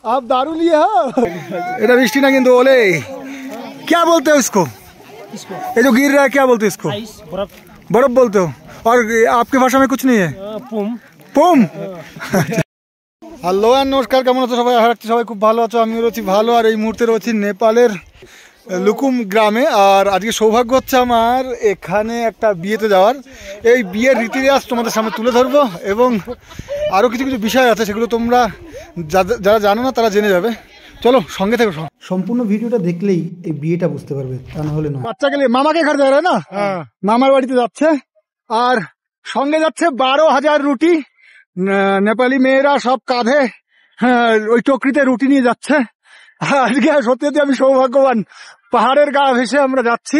आप दारू लिए हो? এটা বৃষ্টি না কিন্তু ওলে। क्या बोलते हो इसको? ये जो गिर रहा है क्या बोलते हो इसको? बर्फ। बर्फ बोलते हो? और आपकी भाषा में कुछ नहीं है? पुम। पुम। হ্যালো আর নমস্কার, কেমন আছো সবাই? আশা রাখছি সবাই খুব ভালো আছো। আমিও রয়েছি ভালো। আর এই মুহূর্তে রয়েছি নেপালের লুকুম গ্রামে। আর আজকে সৌভাগ্য হচ্ছে আমার এখানে একটা বিয়েতে যাওয়ার। এই বিয়ের রীতি রেওয়াজ তোমাদের সামনে তুলে ধরবো এবং আরও কিছু কিছু বিষয় আছে, সেগুলো তোমরা যারা জানো না তারা জেনে যাবে। চলো সঙ্গে থেকো। সম্পূর্ণ ভিডিওটা দেখলেই এই বিয়েটা বুঝতে পারবে, তা না হলে না। বাচ্চা গেলে মামাকে ঘর যাবে না, মামার বাড়িতে যাচ্ছে। আর সঙ্গে যাচ্ছে 12,000 রুটি। নেপালি মেয়েরা সব কাঁধে ওই টকরিতে রুটি নিয়ে যাচ্ছে। আজকে সত্যি সত্যি আমি সৌভাগ্যবান, পাহাড়ের গা ভেসে আমরা যাচ্ছি।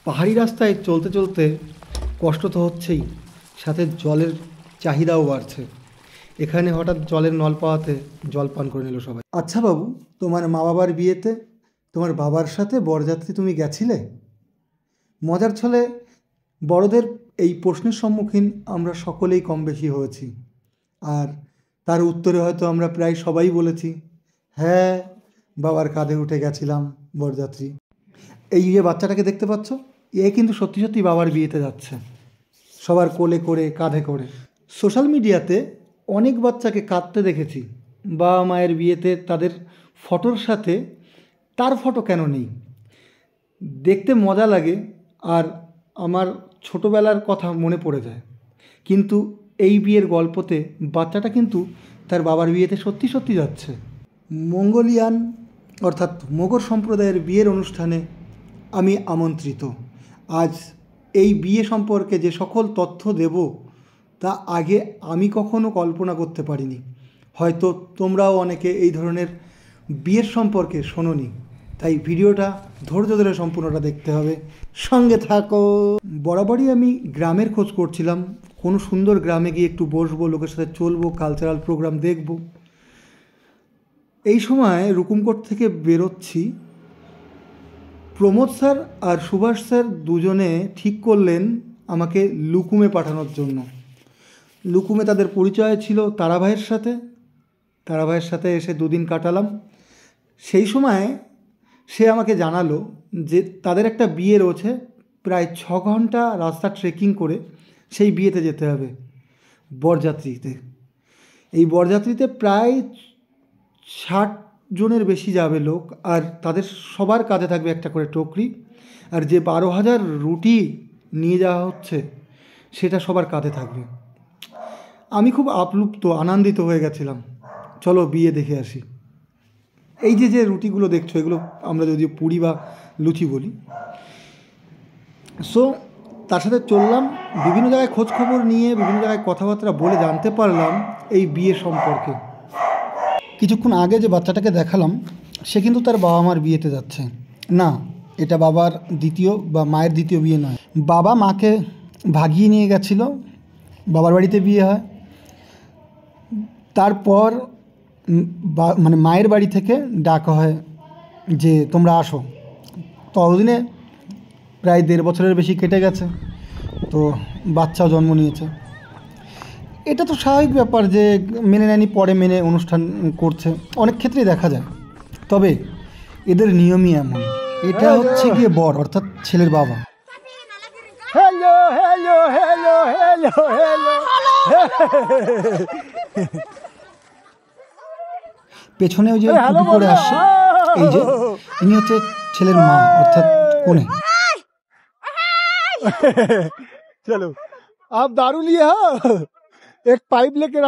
পাহাড়ি রাস্তায় চলতে চলতে কষ্ট তো হচ্ছেই, সাথে জলের চাহিদাও বাড়ছে। এখানে হঠাৎ জলের নল পাওয়াতে জল পান করে নিল সবাই। আচ্ছা বাবু, তোমার মা বাবার বিয়েতে তোমার বাবার সাথে বরযাত্রী তুমি গেছিলে? মজার ছলে বড়দের এই প্রশ্নের সম্মুখীন আমরা সকলেই কম বেশি হয়েছি। আর তার উত্তরে হয়তো আমরা প্রায় সবাই বলেছি, হ্যাঁ বাবার কাঁধে উঠে গেছিলাম বরযাত্রী। এই যে বাচ্চাটাকে দেখতে পাচ্ছ, এ কিন্তু সত্যি সত্যি বাবার বিয়েতে যাচ্ছে, সবার কোলে করে কাঁধে করে। সোশ্যাল মিডিয়াতে অনেক বাচ্চাকে কাঁদতে দেখেছি বাবা মায়ের বিয়েতে। তাদের ফটোর সাথে তার ফটো কেন নেই? দেখতে মজা লাগে আর আমার ছোটোবেলার কথা মনে পড়ে যায়। কিন্তু এই বিয়ের গল্পতে বাচ্চাটা কিন্তু তার বাবার বিয়েতে সত্যি সত্যি যাচ্ছে। মঙ্গোলিয়ান অর্থাৎ মোগর সম্প্রদায়ের বিয়ের অনুষ্ঠানে আমি আমন্ত্রিত। আজ এই বিয়ে সম্পর্কে যে সকল তথ্য দেব তা আগে আমি কখনো কল্পনা করতে পারিনি। হয়তো তোমরাও অনেকে এই ধরনের বিয়ের সম্পর্কে শোনোনি, তাই ভিডিওটা ধৈর্য ধরে সম্পূর্ণটা দেখতে হবে, সঙ্গে থাকো। বরাবরই আমি গ্রামের খোঁজ করছিলাম, কোনো সুন্দর গ্রামে গিয়ে একটু বসবো, লোকের সাথে চলবো, কালচারাল প্রোগ্রাম দেখব। এই সময় রুকুমকোট থেকে বেরোচ্ছি। প্রমোদ স্যার আর সুভাষ স্যার দুজনে ঠিক করলেন আমাকে লুকুমে পাঠানোর জন্য। লুকুমে তাদের পরিচয় ছিল তারাভাইয়ের সাথে। তারাভাইয়ের সাথে এসে দুদিন কাটালাম। সেই সময় সে আমাকে জানালো যে তাদের একটা বিয়ে রয়েছে, প্রায় 6 ঘন্টা রাস্তা ট্রেকিং করে সেই বিয়েতে যেতে হবে বরযাত্রীতে। এই বরযাত্রীতে প্রায় 60 জনের বেশি যাবে লোক। আর তাদের সবার কাঁধে থাকবে একটা করে টকরি। আর যে 12,000 রুটি নিয়ে যাওয়া হচ্ছে সেটা সবার কাঁধে থাকবে। আমি খুব আপ্লুপ্ত, আনন্দিত হয়ে গেছিলাম। চলো বিয়ে দেখে আসি। এই যে যে রুটিগুলো দেখছো, এগুলো আমরা যদিও পুরি বা লুচি বলি। সো তার সাথে চললাম, বিভিন্ন জায়গায় খোঁজ খবর নিয়ে বিভিন্ন জায়গায় কথাবার্তা বলে জানতে পারলাম এই বিয়ে সম্পর্কে। কিছুক্ষণ আগে যে বাচ্চাটাকে দেখালাম সে কিন্তু তার বাবা মার বিয়েতে যাচ্ছে না। এটা বাবার দ্বিতীয় বা মায়ের দ্বিতীয় বিয়ে নয়। বাবা মাকে ভাগিয়ে নিয়ে গেছিলো, বাবার বাড়িতে বিয়ে হয়। তারপর মানে মায়ের বাড়ি থেকে ডাকা হয় যে তোমরা আসো। ততদিনে প্রায় 1.5 বছরের বেশি কেটে গেছে, তো বাচ্চাও জন্ম নিয়েছে। এটা তো স্বাভাবিক ব্যাপার যে মেনে নেয়নি, পরে মেনে অনুষ্ঠান করছে, অনেক ক্ষেত্রেই দেখা যায়। তবে এদের নিয়মই এমন। এটা হচ্ছে গিয়ে বর অর্থাৎ ছেলের বাবা। Hello hello hello hello hello. পেছনে ওই যে টুপি পরে আসছে, এই যে ইনি হচ্ছে ছেলের মা অর্থাৎ কনে। চলো আপ দারু লিয়ে হো, এক পাইপ লেকে।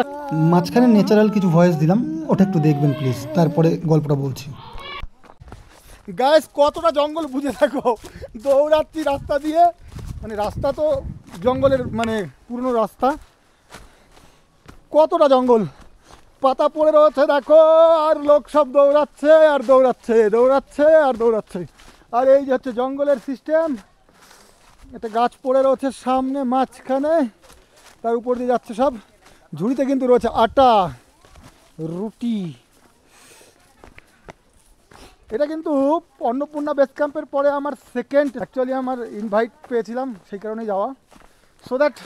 মাঝখানে ন্যাচারাল কিছু ভয়েস দিলাম, ওটা একটু দেখবেন প্লিজ, তারপরে গল্পটা বলছি। গাইস কতটা জঙ্গল বুঝে থাকো, দৌড়াচ্ছি রাস্তা দিয়ে। মানে রাস্তা তো জঙ্গলের, মানে পুরনো রাস্তা, কতটা জঙ্গল, পাতা পড়ে রয়েছে দেখো, আর লোক সব দৌড়াচ্ছে আর দৌড়াচ্ছে, দৌড়াচ্ছে আর দৌড়াচ্ছে। আর এই যে হচ্ছে জঙ্গলের সিস্টেম, একটা গাছ পড়ে রয়েছে সামনে মাঝখানে, তার উপর দিয়ে যাচ্ছে সব। ঝুড়িতে কিন্তু রয়েছে আটা, রুটি। এটা কিন্তু অন্নপূর্ণা বেস ক্যাম্পের পরে আমার সেকেন্ড, অ্যাকচুয়ালি আমার ইনভাইট পেয়েছিলাম সেই কারণেই যাওয়া। সো দ্যাট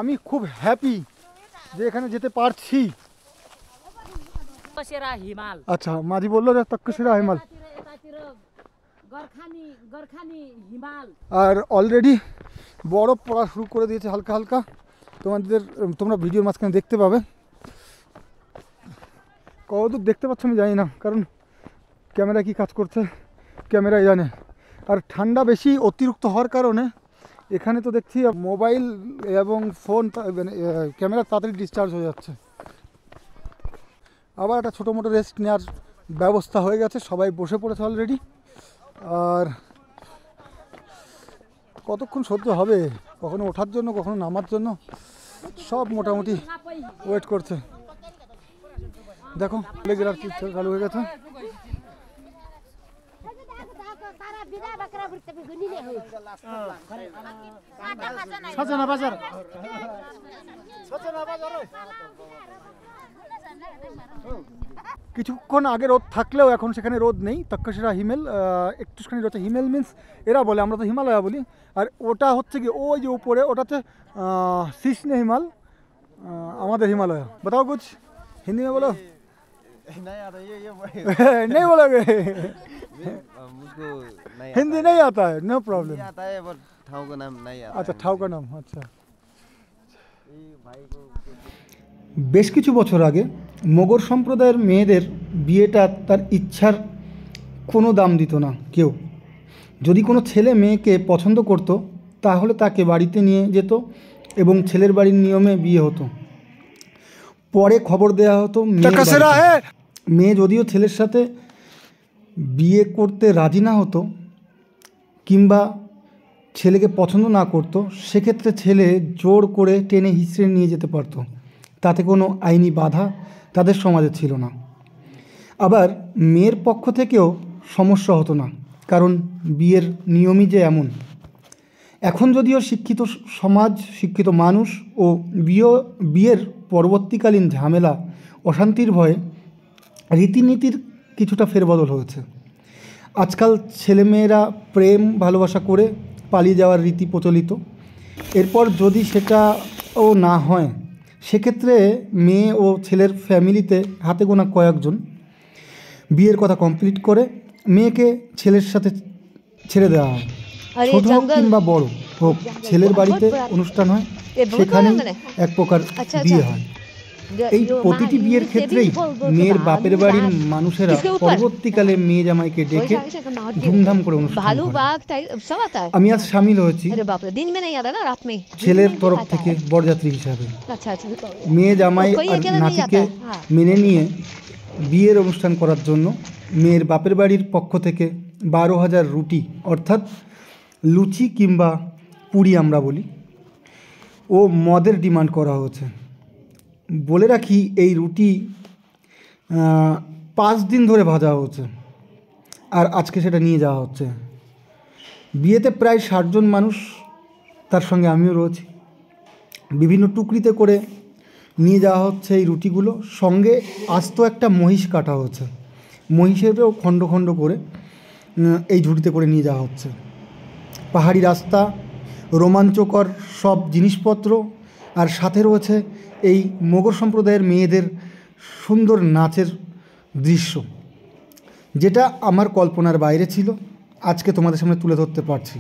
আমি খুব হ্যাপি যে এখানে যেতে পারছি। আচ্ছা, মাঝি বললো যে তক্ষশিলা হিমাল, আর অলরেডি বরফ পড়া শুরু করে দিয়েছে হালকা হালকা। তোমরা ভিডিওর মাঝখানে দেখতে পাবে। কতদূর দেখতে পাচ্ছ আমি জানি না, কারণ ক্যামেরা কি কাজ করছে ক্যামেরাই জানে। আর ঠান্ডা বেশি অতিরিক্ত হওয়ার কারণে এখানে তো দেখছি মোবাইল এবং ফোন, ক্যামেরা তাড়াতাড়ি ডিসচার্জ হয়ে যাচ্ছে। আবার একটা ছোটো মোটো রেস্ট নেওয়ার ব্যবস্থা হয়ে গেছে, সবাই বসে পড়েছে অলরেডি। আর কতক্ষণ সহ্য হবে, কখনো ওঠার জন্য কখনো নামার জন্য, সব মোটামুটি ওয়েট করছে। দেখো লেগের চালু হয়ে গেছে। কিছুক্ষণ আগে রোদ থাকলেও এখন সেখানে রোদ নেই। তক্ষশিলা হিমেল একটুখানি রয়েছে। হিমেল মিন্স এরা বলে, আমরা তো হিমালয়া বলি। আর ওটা হচ্ছে কি ওই যে উপরে ওটাতে সিসনে হিমাল, আমাদের হিমালয়া। बताओ कुछ हिंदी में बोलो। नहीं आता ये नहीं बोलोगे? मुझको हिंदी नहीं आता है, नो प्रॉब्लम। आता है पर ठाव का नाम नहीं आता। अच्छा, ठाव का नाम, अच्छा। বেশ কিছু বছর আগে মগর সম্প্রদায়ের মেয়েদের বিয়েটা তার ইচ্ছার কোনো দাম দিত না কেউ। যদি কোনো ছেলে মেয়েকে পছন্দ করত তাহলে তাকে বাড়িতে নিয়ে যেত এবং ছেলের বাড়ির নিয়মে বিয়ে হতো। পরে খবর দেওয়া হতো মেয়ে যদিও ছেলের সাথে বিয়ে করতে রাজি না হতো কিংবা ছেলেকে পছন্দ না করতো, সেক্ষেত্রে ছেলে জোর করে টেনে হিঁচড়ে নিয়ে যেতে পারতো। তাতে কোনো আইনি বাধা তাদের সমাজে ছিল না। আবার মেয়ের পক্ষ থেকেও সমস্যা হতো না, কারণ বিয়ের নিয়মই যে এমন। এখন যদিও শিক্ষিত সমাজ, শিক্ষিত মানুষ ও বিয়ের পরবর্তীকালীন ঝামেলা অশান্তির ভয়ে রীতিনীতির কিছুটা ফেরবদল হয়েছে। আজকাল ছেলেমেয়েরা প্রেম ভালোবাসা করে পালিয়ে যাওয়ার রীতি প্রচলিত। এরপর যদি সেটাও না হয়, সেক্ষেত্রে মেয়ে ও ছেলের ফ্যামিলিতে হাতে গোনা কয়েকজন বিয়ের কথা কমপ্লিট করে মেয়েকে ছেলের সাথে ছেড়ে দেওয়া হয়। ছোট হোক কিংবা বড় হোক, ছেলের বাড়িতে অনুষ্ঠান হয়, সেখানেই এক প্রকার বিয়ে হয়। এই প্রতিটি বিয়ের ক্ষেত্রেই মেয়ের বাপের বাড়ির মানুষেরা পরবর্তীকালে মেয়ে জামাইকে ডেকে ধুমধাম করে অনুষ্ঠান করে। আমি আজ সামিল হয়েছি ছেলের তরফ থেকে বরযাত্রী হিসাবে। মেয়ে জামাই আর নাতিকে মেনে নিয়ে বিয়ের অনুষ্ঠান করার জন্য মেয়ের বাপের বাড়ির পক্ষ থেকে 12,000 রুটি, অর্থাৎ লুচি কিংবা পুরি আমরা বলি, ও মদের ডিমান্ড করা হয়েছে। বলে রাখি, এই রুটি 5 দিন ধরে ভাজা হচ্ছে আর আজকে সেটা নিয়ে যাওয়া হচ্ছে। বিয়েতে প্রায় 60 জন মানুষ, তার সঙ্গে আমিও রয়েছি। বিভিন্ন টুকরিতে করে নিয়ে যাওয়া হচ্ছে এই রুটিগুলো। সঙ্গে আস্ত একটা মহিষ কাটা হচ্ছে, মহিষেরও খণ্ড খণ্ড করে এই ঝুড়িতে করে নিয়ে যাওয়া হচ্ছে। পাহাড়ি রাস্তা, রোমাঞ্চকর সব জিনিসপত্র, আর সাথে রয়েছে এই মগর সম্প্রদায়ের মেয়েদের সুন্দর নাচের দৃশ্য, যেটা আমার কল্পনার বাইরে ছিল। আজকে তোমাদের সামনে তুলে ধরতে পারছি।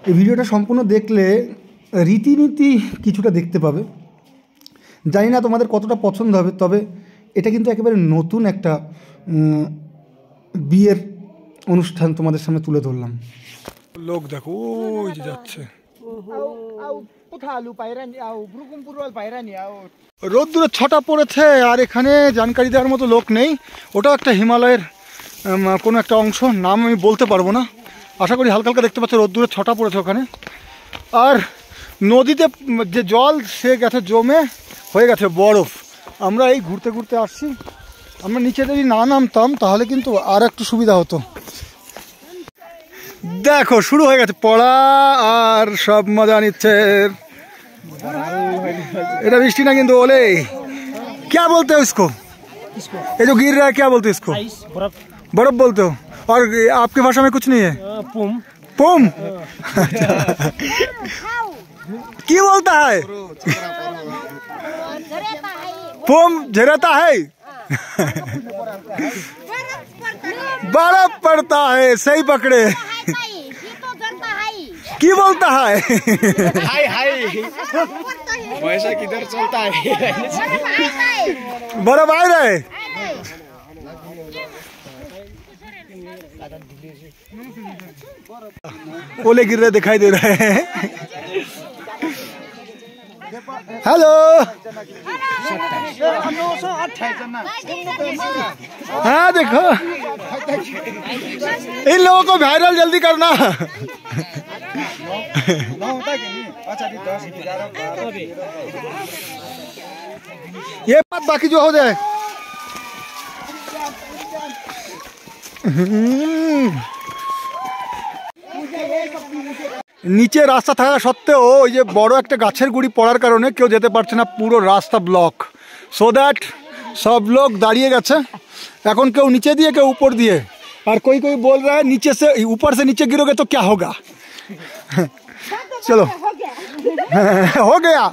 এই ভিডিওটা সম্পূর্ণ দেখলে রীতিনীতি কিছুটা দেখতে পাবে। জানি না তোমাদের কতটা পছন্দ হবে, তবে এটা কিন্তু একেবারে নতুন একটা বিয়ের অনুষ্ঠান তোমাদের সামনে তুলে ধরলাম। লোক দেখো ওই যে যাচ্ছে। রোদ্দুরে ছটা পড়েছে আর এখানে জানকারি দেওয়ার মতো লোক নেই। ওটাও একটা হিমালয়ের কোনো একটা অংশ, নাম আমি বলতে পারবো না। আশা করি হালকা হালকা দেখতে পাচ্ছ রোদ্দুরের ছটা পড়েছে ওখানে। আর নদীতে যে জল সে গেছে জমে হয়ে গেছে বরফ। আমরা এই ঘুরতে ঘুরতে আসছি, আমরা নিচে যদি না নামতাম তাহলে কিন্তু আর একটু সুবিধা হতো। দেখো শুরু হয়ে গেছে পড়া আর সব মজা নিচ্ছে। এটা বৃষ্টি না কিন্তু ওলে क्या बोलते हो इसको? ये जो गिर रहा है क्या बोलते हो इसको? बर्फ बोलते हो। और आपकी भाषा में कुछ नहीं है? पुम की बोलता है? पुम झरेता है। बर्फ पड़ता है, सही पकड़े। की बोलता है? हाय हाय वैसा किधर चलता है? बर्फ आ रहे ओले गिर रहे दिखाई दे रहे हैं। हेलो हाँ देखो इन लोगों को वायरल जल्दी करना। ये बात बाकी जो हो जाए। নিচে রাস্তা থাকা সত্ত্বেও ওই যে বড় একটা গাছের গুড়ি পড়ার কারণে কেউ যেতে পারছে না, পুরো রাস্তা ব্লক। সো দ্যাট সব লোক দাঁড়িয়ে গেছে, এখন কেউ নিচে দিয়ে কেউ উপর দিয়ে। আর कोई कोई बोल रहा है नीचे से ऊपर से नीचे गिरोगे तो क्या होगा। चलो हो गया।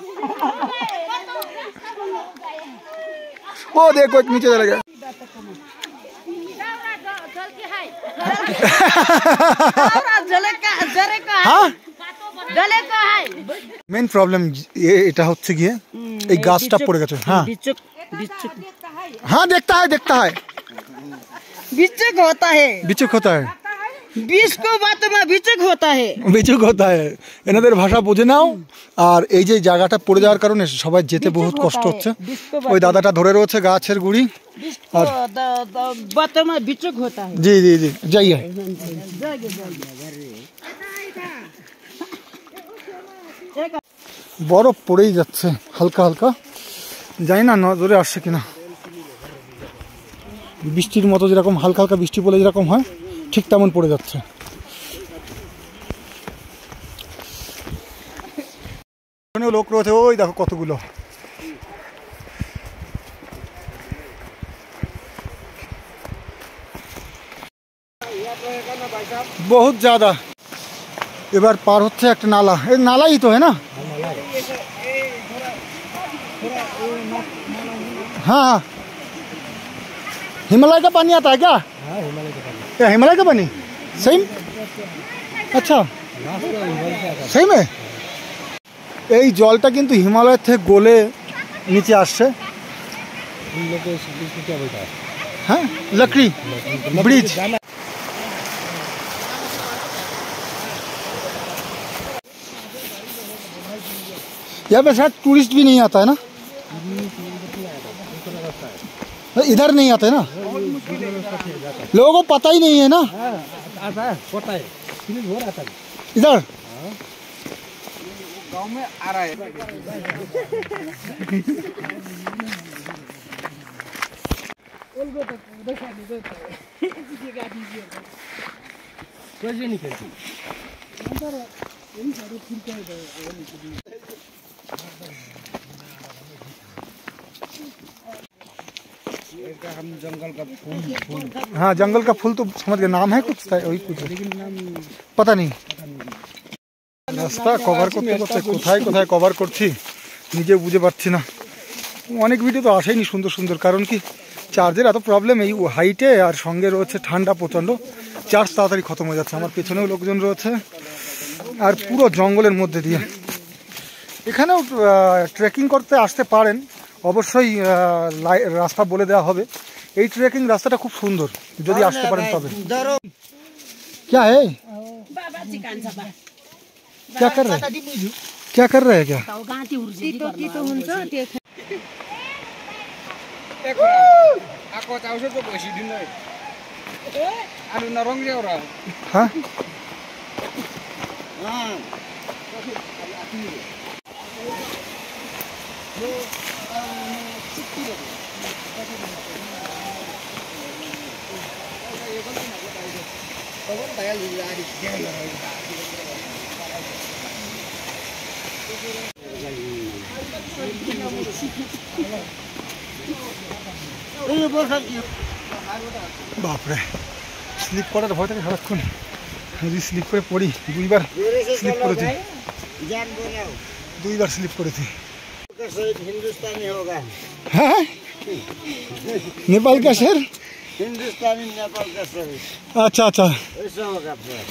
वो देखो एक नीचे चले गया। মেন প্রবলেম এটা হচ্ছে গিয়ে এই গাছটা পড়ে গেছে। হ্যাঁ हाँ देखता है बिचक होता है, বিচুক होता है, बीच को बात में बिचक होता है। বিচুক होता है। এনাদের ভাষা বুঝে নাও। আর এই যে জায়গাটা পড়ে যাওয়ার কারণে সবাই যেতে বহুত কষ্ট হচ্ছে। ওই দাদাটা ধরে রয়েছে গাছের গুড়ি। और बात में बिचक होता है। জি জি জি যাইয়ে বরফ পড়েই যাচ্ছে হালকা হালকা, জানি না নজরে আসছে কিনা। বৃষ্টির মতো যেরকম হালকা হালকা বৃষ্টি পড়লে যেরকম হয় ঠিক তেমন পড়ে যাচ্ছে। ওখানেও লোক রয়েছে, ওই দেখো কতগুলো। बहुत ज्यादा। এবার পার হচ্ছে একটা নালা, এই নালাই তো है ना। हाँ हाँ हिमालय का पानी आता है क्या? क्या हिमालय का पानी सही में? अच्छा सही में এই জলটা কিন্তু হিমালয় থেকে গলে নিচে আসছে। হ্যাঁ लकड़ी ब्रिज। यहाँ पे शायद टूरिस्ट भी नहीं आता है ना, इधर नहीं आते ना, लोगों को पता ही नहीं है ना। इधर गांव में आ रहा है। हम जंगल का फूल। हाँ जंगल का फूल तो समझ गए, नाम है कुछ वही कुछ पता नहीं। রাস্তা কভার করতে করতে কোথায় কোথায় কভার করছি নিজে বুঝে পারছি না। অনেক ভিডিও তো আসেনি সুন্দর সুন্দর, কারণ কি চার্জের এত প্রবলেম এই হাইটে, আর সঙ্গে রয়েছে ঠান্ডা প্রচণ্ড, চার্জ তাড়াতাড়ি খতম হয়ে যাচ্ছে। আমার পেছনেও লোকজন রয়েছে, আর পুরো জঙ্গলের মধ্যে দিয়ে। এখানেও ট্রেকিং করতে আসতে পারেন, অবশ্যই রাস্তা বলে দেওয়া হবে। এই ট্রেকিং রাস্তাটা খুব সুন্দর, যদি আসতে পারেন তবে। क्या है क्या कर रहे हैं, क्या कर रहे हैं क्या? Aku tahu sih kok isi dino. Anu narong dia ora. हाँ বাপরে স্লিপ করার ভয় থাকে সারাক্ষণ, যদি স্লিপ করে পড়ি। দুইবার স্লিপ করেছি, দুইবার স্লিপ করেছি। হ্যাঁ, नेपाल का शहर, हिंदुस्तानी नेपाल का शहर। अच्छा अच्छा। ऐसा होगा फिर।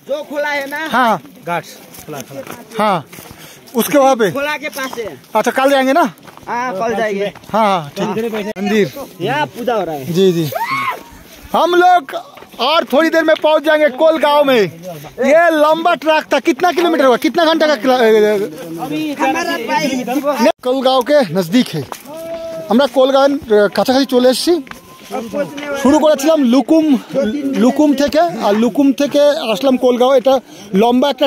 जो खुला है ना, हाँ घाट खुला खुला, हाँ, उसके वहाँ पे। खुला के पास है। अच्छा, कल जाएंगे ना? हाँ, कल जाएंगे। हाँ हाँ, ठीक। मंदिर, यहाँ पूजा हो रहा है। जी जी। हम लोग और थोड़ी देर में पहुंच जाएंगे कोल गांव में। ये लंबा ट्रैक था, कितना किलोमीटर हुआ, कितना घंटा का कोल गांव के नजदीक है। আমরা কোলগাঁও কাছাকাছি চলে এসেছি। শুরু করেছিলাম লুকুম থেকে, আর লুকুম থেকে আসলাম কোলগাঁও। এটা লম্বা একটা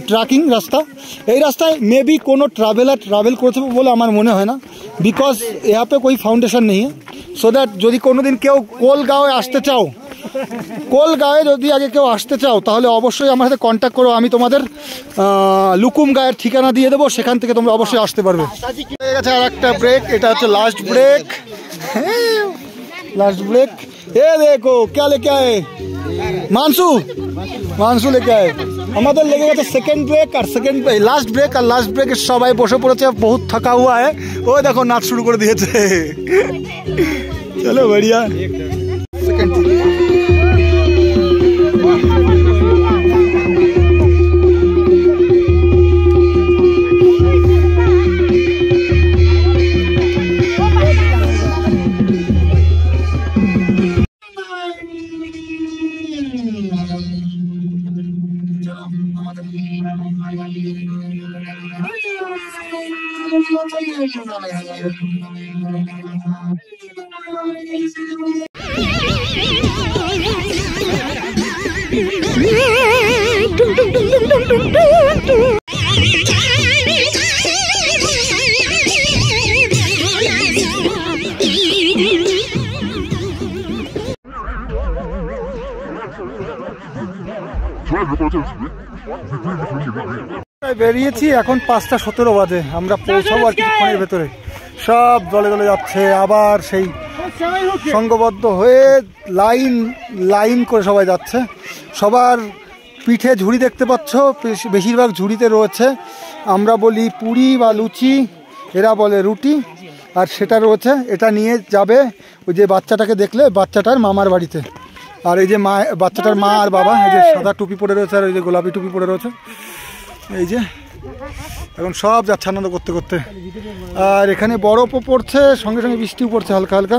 ট্র্যাকিং রাস্তা। এই রাস্তায় মেবি কোনো ট্রাভেল করেছে বলে আমার মনে হয় না, বিকজ यहाँ पे कोई फाउंडेशन नहीं है। सो दैट যদি কোনো দিন কেউ কোলগাঁওয়ে আসতে চাও, কোলগাঁওয়ে যদি আগে কেউ আসতে চাও, তাহলে অবশ্যই আমার সাথে কন্ট্যাক্ট করো। আমি তোমাদের লুকুম গাঁয়ের ঠিকানা দিয়ে দেবো, সেখান থেকে তোমরা অবশ্যই আসতে পারবে। হয়ে গেছে আর একটা ব্রেক, এটা হচ্ছে লাস্ট ব্রেক। Last break. ये देखो क्या लेके आए, मानसू लेके आए। हमारे लेके गए सेकंड ब्रेक और लास्ट ब्रेक सबाई बसे पड़े, बहुत थका हुआ है। वो देखो नाच शुरू कर दिए थे। चलो बढ़िया। सेकंड বেরিয়েছি, এখন 5:17 বাজে। আমরা পৌঁছাবো আর কিছুক্ষণের ভেতরে। সব দলে দলে যাচ্ছে, আবার সেই সংঘবদ্ধ হয়ে লাইন করে সবাই যাচ্ছে। সবার পিঠে ঝুড়ি দেখতে পাচ্ছ, বেশিরভাগ ঝুড়িতে রয়েছে, আমরা বলি পুরি বা লুচি, এরা বলে রুটি, আর সেটা রয়েছে। এটা নিয়ে যাবে ওই যে বাচ্চাটাকে দেখলে, বাচ্চাটার মামার বাড়িতে। আর এই যে বাচ্চাটার মা আর বাবা, এই যে সাদা টুপি পরে রয়েছে আর ওই যে গোলাপি টুপি পরে রয়েছে, এই যে এখন সব যাচ্ছে আনন্দ করতে করতে। আর এখানে বরফও পড়ছে, সঙ্গে সঙ্গে বৃষ্টিও পড়ছে হালকা হালকা।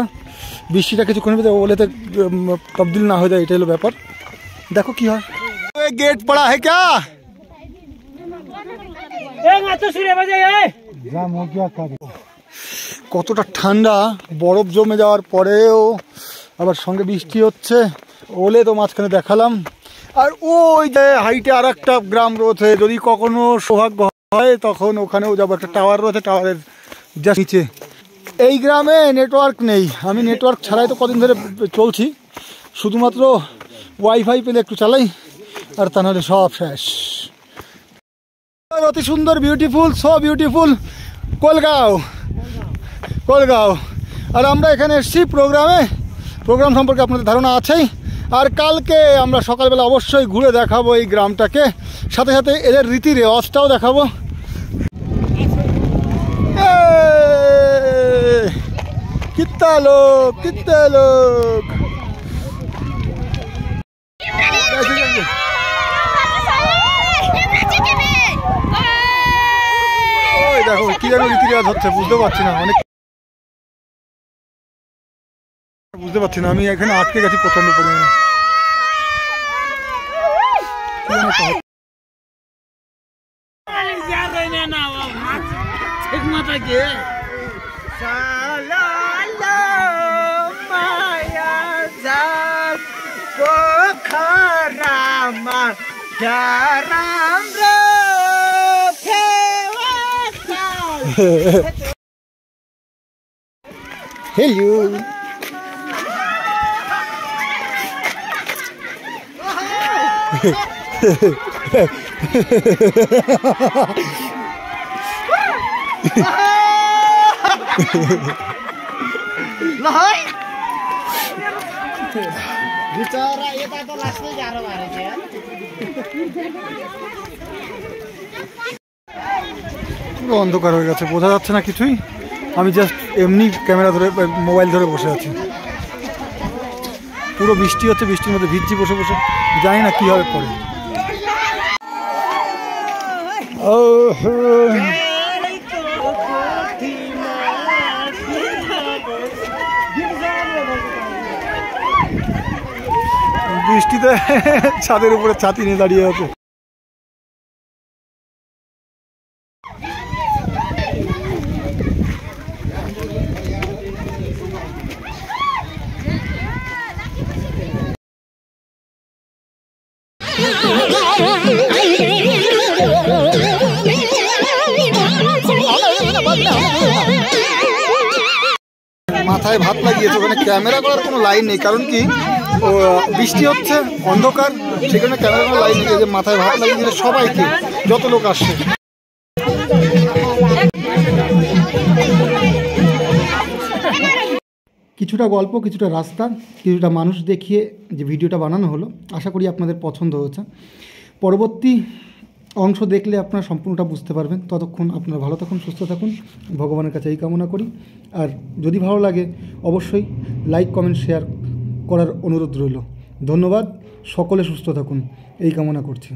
বৃষ্টিটা কিছুক্ষণের ভিতরে ওলেতে তবদিল না হয়ে যায়, এটা হলো ব্যাপার। দেখো কি হয়। গেট পড়া है क्या? কতটা ঠান্ডা, বরফ জমে যাওয়ার পরেও আবার সঙ্গে বৃষ্টি হচ্ছে। ওলে তো মাঝখানে দেখালাম। আর ওই যে হাইটে আর একটা গ্রাম রয়েছে, যদি কখনো সৌভাগ্য হয় তখন ওখানেও যাবো। একটা টাওয়ার রয়েছে, টাওয়ারের জাস্ট নিচে। এই গ্রামে নেটওয়ার্ক নেই, আমি নেটওয়ার্ক ছাড়াই তো কদিন ধরে চলছি, শুধুমাত্র ওয়াইফাই পেলে একটু চালাই, আর তা নাহলে সব শেষ। অতি সুন্দর, বিউটিফুল, সো বিউটিফুল কোলগাঁও। আর আমরা এখানে এসেছি প্রোগ্রাম সম্পর্কে আপনাদের ধারণা আছেই। আর কালকে আমরা সকালবেলা অবশ্যই ঘুরে দেখাবো এই গ্রামটাকে, সাথে সাথে এদের রীতি রেওয়াজটাও দেখাবো। কিত্তা লোক দেখো কি যেন কেন রীতি রেওয়াজ হচ্ছে বুঝতে পারছি না, অনেক বুঝতে পারছি না। আমি এখানে আটকে গেছি প্রচন্ড পরিমাণে। हेलो बिचरा यता त लास्टै गाह्रो भएर थियो। পুরো অন্ধকার হয়ে গেছে, বোঝা যাচ্ছে না কিছুই। আমি জাস্ট এমনি ক্যামেরা ধরে মোবাইল ধরে বসে আছি। পুরো বৃষ্টি হচ্ছে, বৃষ্টির মধ্যে ভিজছি বসে বসে, জানি না কী হবে পরে। বৃষ্টিতে ছাদের উপরে ছাতি নিয়ে দাঁড়িয়ে আছে। মাথায় ভাত লাগিয়েছে, ওখানে ক্যামেরা করার কোনো লাইন নেই, কারণ কি বৃষ্টি হচ্ছে, অন্ধকার, সেখানে ক্যামেরা করার লাইন নেই। যে মাথায় ভাত লাগিয়ে দিলে সবাইকে, যত লোক আসছে। কিছুটা গল্প, কিছুটা রাস্তা, কিছুটা মানুষ দেখিয়ে যে ভিডিওটা বানানো হলো, আশা করি আপনাদের পছন্দ হয়েছে। পরবর্তী অংশ দেখলে আপনারা সম্পূর্ণটা বুঝতে পারবেন। ততক্ষণ আপনারা ভালো থাকুন, সুস্থ থাকুন, ভগবানের কাছে এই কামনা করি। আর যদি ভালো লাগে অবশ্যই লাইক, কমেন্ট, শেয়ার করার অনুরোধ রইল। ধন্যবাদ, সকলে সুস্থ থাকুন এই কামনা করছি।